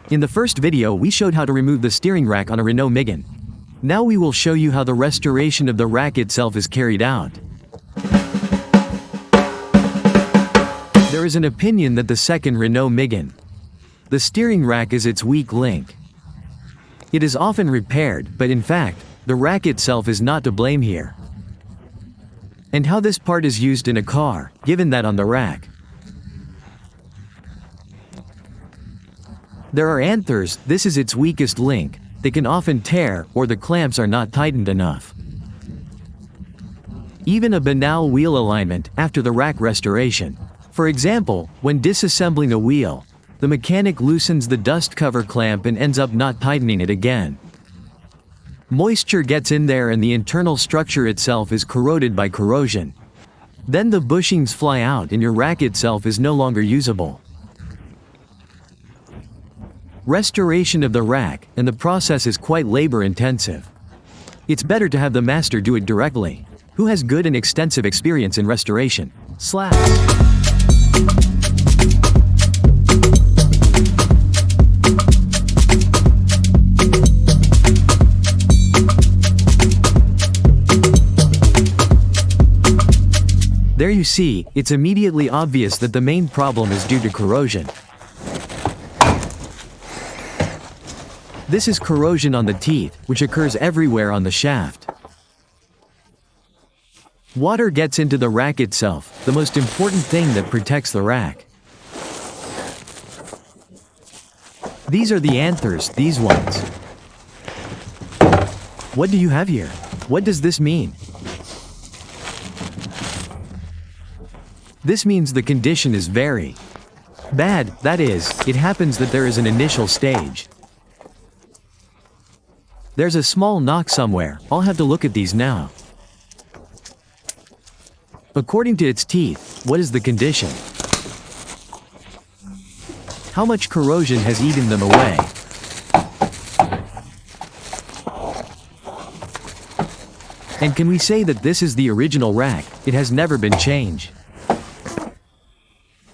In the first video we showed how to remove the steering rack on a Renault Megane. Now we will show you how the restoration of the rack itself is carried out. There is an opinion that the second Renault Megane, the steering rack is its weak link. It is often repaired, but in fact, the rack itself is not to blame here. And how this part is used in a car, given that on the rack there are anthers, this is its weakest link. They can often tear, or the clamps are not tightened enough. Even a banal wheel alignment after the rack restoration. For example, when disassembling a wheel, the mechanic loosens the dust cover clamp and ends up not tightening it again. Moisture gets in there and the internal structure itself is corroded by corrosion. Then the bushings fly out and your rack itself is no longer usable. Restoration of the rack, and the process is quite labor-intensive. It's better to have the master do it directly, who has good and extensive experience in restoration. There you see, it's immediately obvious that the main problem is due to corrosion. This is corrosion on the teeth, which occurs everywhere on the shaft. Water gets into the rack itself, the most important thing that protects the rack. These are the anthers, these ones. What do you have here? What does this mean? This means the condition is very bad, that is, it happens that there is an initial stage. There's a small knock somewhere, I'll have to look at these now. According to its teeth, what is the condition? How much corrosion has eaten them away? And can we say that this is the original rack, it has never been changed?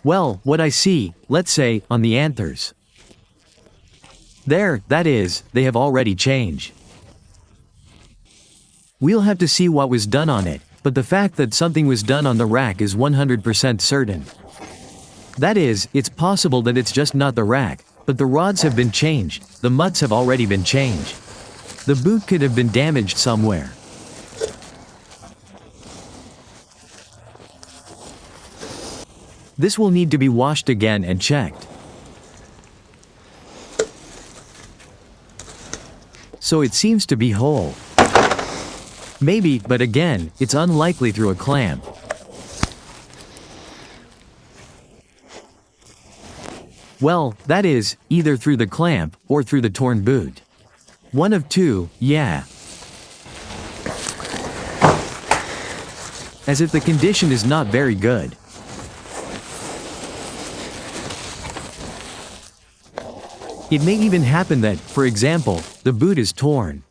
Well, what I see, let's say, on the anthers. There, that is, they have already changed. We'll have to see what was done on it, but the fact that something was done on the rack is 100% certain. That is, it's possible that it's just not the rack, but the rods have been changed, the mutts have already been changed. The boot could have been damaged somewhere. This will need to be washed again and checked. So it seems to be whole. Maybe, but again, it's unlikely through a clamp. Well, that is, either through the clamp, or through the torn boot. One of two, yeah. As if the condition is not very good. It may even happen that, for example, the boot is torn.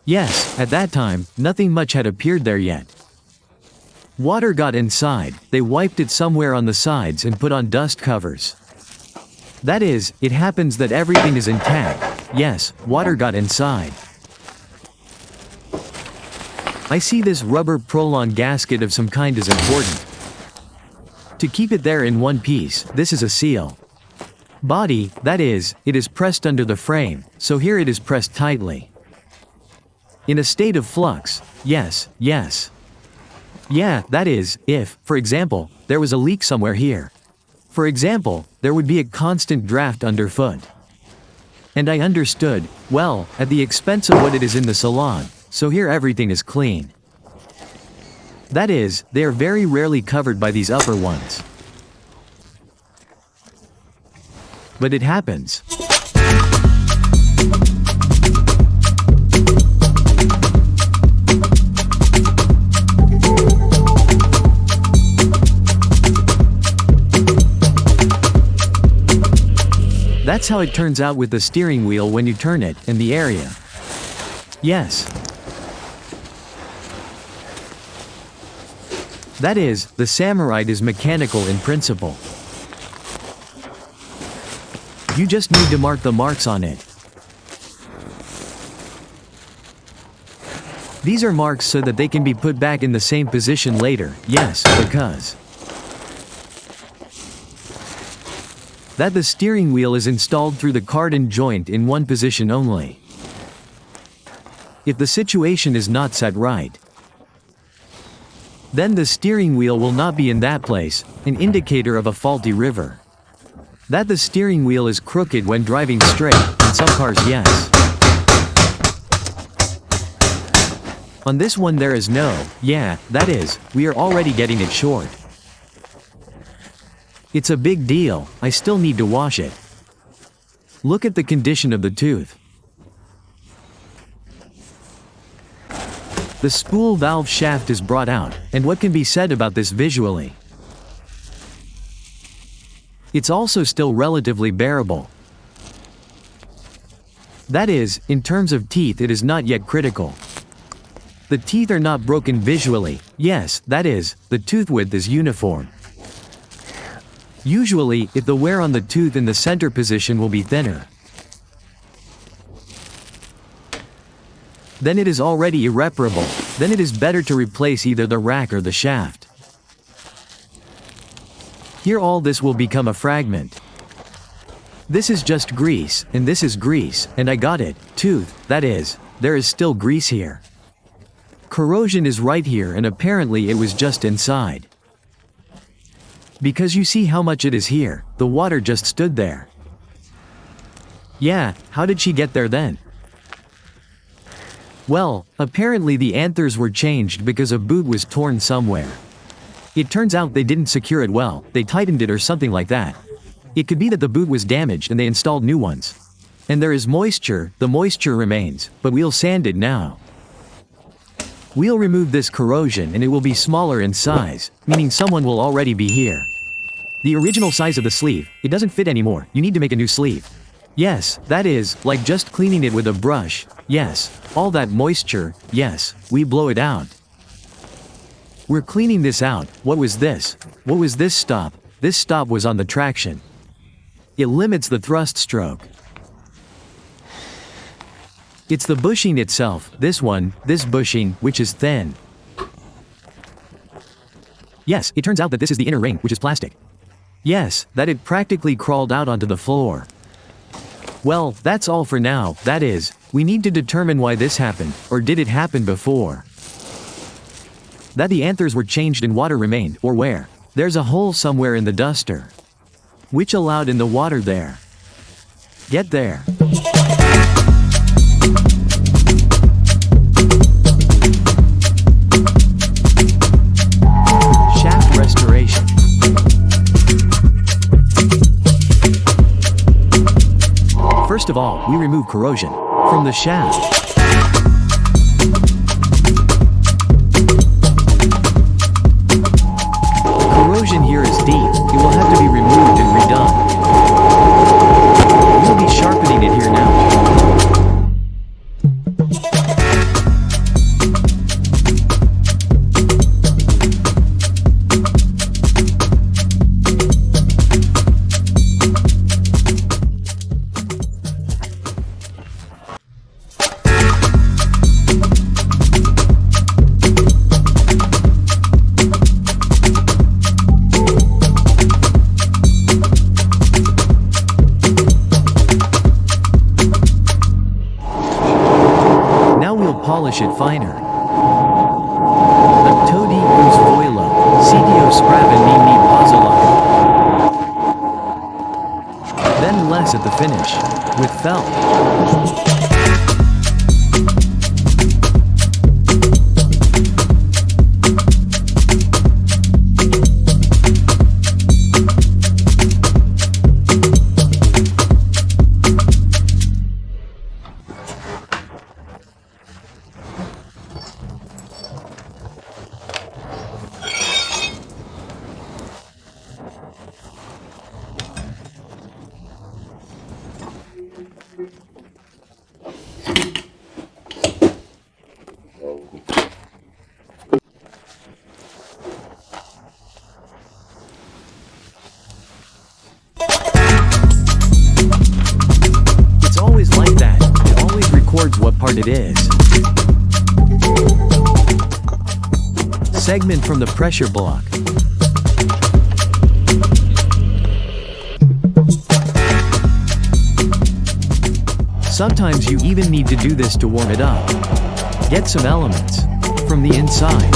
Yes, at that time, nothing much had appeared there yet. Water got inside, they wiped it somewhere on the sides and put on dust covers. That is, it happens that everything is intact. Yes, water got inside. I see this rubber Prolon gasket of some kind is important. To keep it there in one piece, this is a seal. Body, that is, it is pressed under the frame, so here it is pressed tightly. In a state of flux, yes. Yeah, that is, if, for example, there was a leak somewhere here. For example, there would be a constant draft underfoot. And I understood, well, at the expense of what it is in the salon, so here everything is clean. That is, they are very rarely covered by these upper ones. But it happens. That's how it turns out with the steering wheel when you turn it, and the area. Yes. That is, the Samurite is mechanical in principle. You just need to mark the marks on it. These are marks so that they can be put back in the same position later. Yes, because that the steering wheel is installed through the cardan joint in one position only. If the situation is not set right, then the steering wheel will not be in that place, an indicator of a faulty river. That the steering wheel is crooked when driving straight, in some cars yes. On this one there is no, yeah, that is, we are already getting it short. It's a big deal, I still need to wash it. Look at the condition of the tooth. The spool valve shaft is brought out, and what can be said about this visually? It's also still relatively bearable. That is, in terms of teeth it is not yet critical. The teeth are not broken visually, yes, that is, the tooth width is uniform. Usually, if the wear on the tooth in the center position will be thinner, then it is already irreparable, then it is better to replace either the rack or the shaft. Here all this will become a fragment. This is just grease, and this is grease, and I got it, tooth, that is, there is still grease here. Corrosion is right here and apparently it was just inside. Because you see how much it is here, the water just stood there. Yeah, how did she get there then? Well, apparently the anthers were changed because a boot was torn somewhere. It turns out they didn't secure it well, they tightened it or something like that. It could be that the boot was damaged and they installed new ones. And there is moisture, the moisture remains, but we'll sand it now. We'll remove this corrosion and it will be smaller in size, meaning someone will already be here. The original size of the sleeve, it doesn't fit anymore, you need to make a new sleeve. Yes, that is, like just cleaning it with a brush, yes, all that moisture, yes, we blow it out. We're cleaning this out. What was this? What was this stop? This stop was on the traction. It limits the thrust stroke. It's the bushing itself, this one, this bushing, which is thin. Yes, it turns out that this is the inner ring, which is plastic. Yes, that it practically crawled out onto the floor. Well, that's all for now, that is, we need to determine why this happened, or did it happen before? That the anthers were changed and water remained, or where? There's a hole somewhere in the duster. Which allowed in the water there. Get there. Shaft restoration. First of all, we remove corrosion from the shaft. Corrosion here is deep, it will have to be removed and redone. We'll be sharpening it here now. Polish it finer. A todi uz voilo, CDO sprawy mi pozwala. Then less at the finish, with felt. it is. Segment from the pressure block. Sometimes you even need to do this to warm it up. Get some elements from the inside.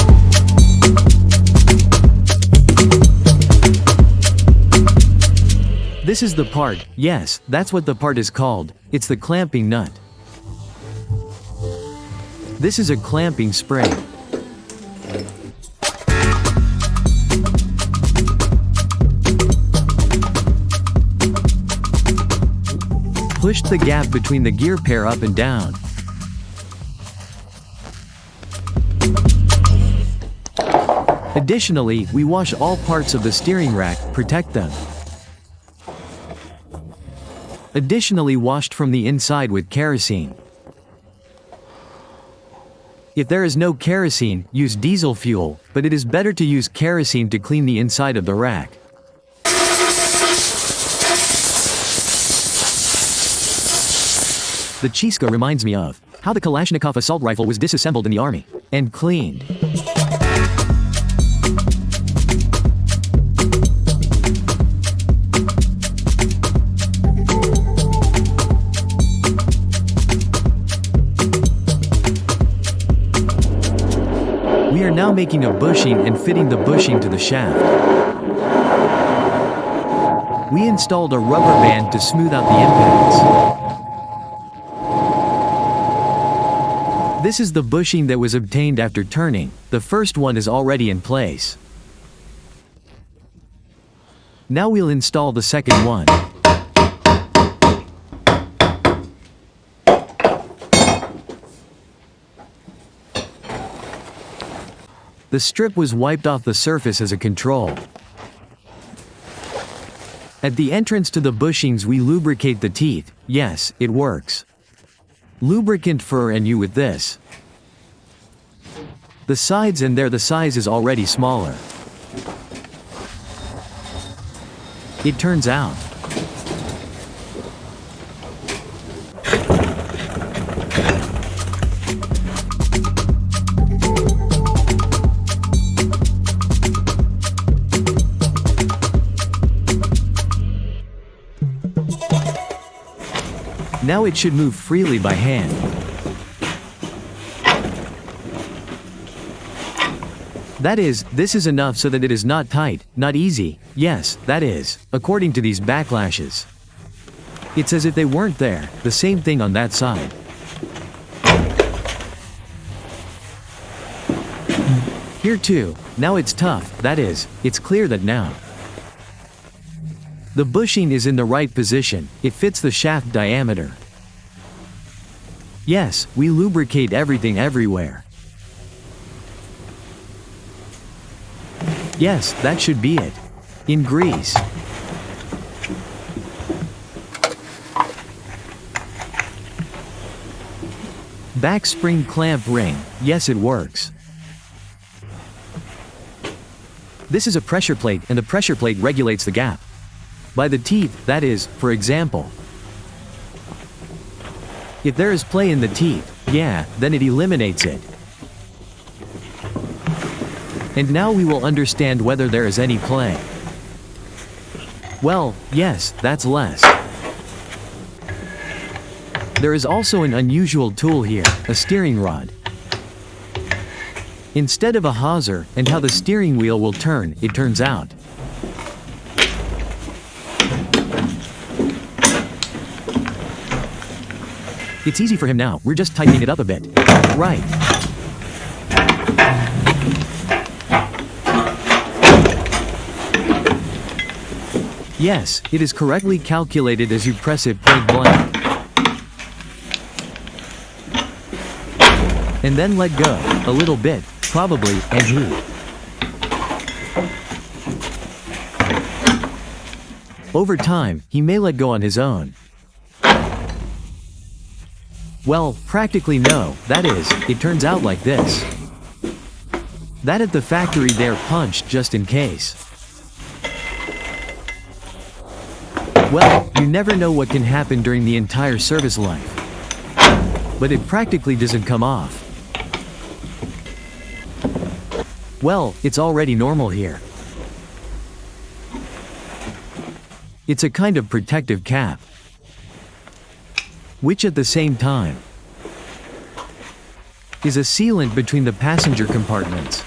This is the part, yes, that's what the part is called. It's the clamping nut. This is a clamping spring. Push the gap between the gear pair up and down. Additionally, we wash all parts of the steering rack, protect them. Additionally, washed from the inside with kerosene. If there is no kerosene, use diesel fuel, but it is better to use kerosene to clean the inside of the rack. The Chiska reminds me of how the Kalashnikov assault rifle was disassembled in the army and cleaned. We are now making a bushing and fitting the bushing to the shaft. We installed a rubber band to smooth out the impacts. This is the bushing that was obtained after turning. The first one is already in place. Now we'll install the second one. The strip was wiped off the surface as a control. At the entrance to the bushings we lubricate the teeth. Yes, it works. Lubricant fur and you with this. The sides and there the size is already smaller. It turns out. Now it should move freely by hand. That is, this is enough so that it is not tight, not easy. Yes, that is, according to these backlashes. It's as if they weren't there, the same thing on that side. Here too, now it's tough, that is, it's clear that now. The bushing is in the right position, it fits the shaft diameter. Yes, we lubricate everything everywhere. Yes, that should be it. In grease. Back spring clamp ring, yes it works. This is a pressure plate and the pressure plate regulates the gap. By the teeth, that is, for example. If there is play in the teeth, yeah, then it eliminates it. And now we will understand whether there is any play. Well, yes, that's less. There is also an unusual tool here, a steering rod. Instead of a hawser, and how the steering wheel will turn, it turns out. It's easy for him now, we're just tightening it up a bit. Right. Yes, it is correctly calculated as you press it point blank. And then let go, a little bit, probably, and heat. Over time, he may let go on his own. Well, practically no, that is, it turns out like this. That at the factory they're punched just in case. Well, you never know what can happen during the entire service life. but it practically doesn't come off. Well, it's already normal here. It's a kind of protective cap, which at the same time is a sealant between the passenger compartments.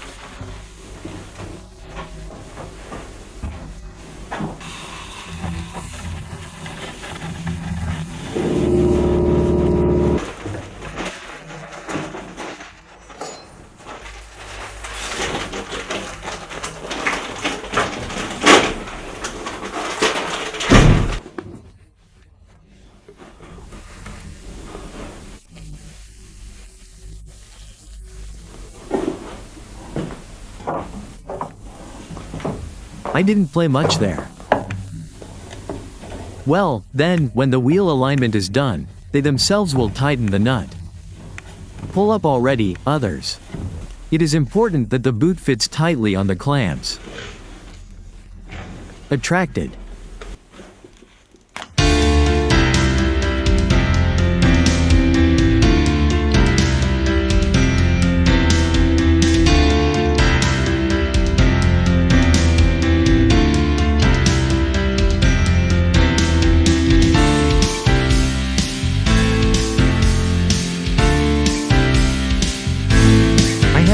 I didn't play much there. Well, then, when the wheel alignment is done, they themselves will tighten the nut. Pull up already, others. It is important that the boot fits tightly on the clamps. Attracted.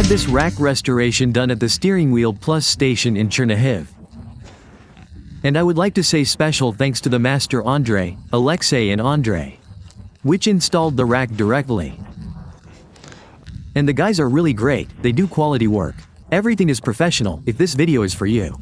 This rack restoration done at the Steering Wheel Plus station in Chernihiv. And I would like to say special thanks to the master Andrei, Alexei and Andrei, which installed the rack directly. And the guys are really great, they do quality work. Everything is professional. If this video is for you,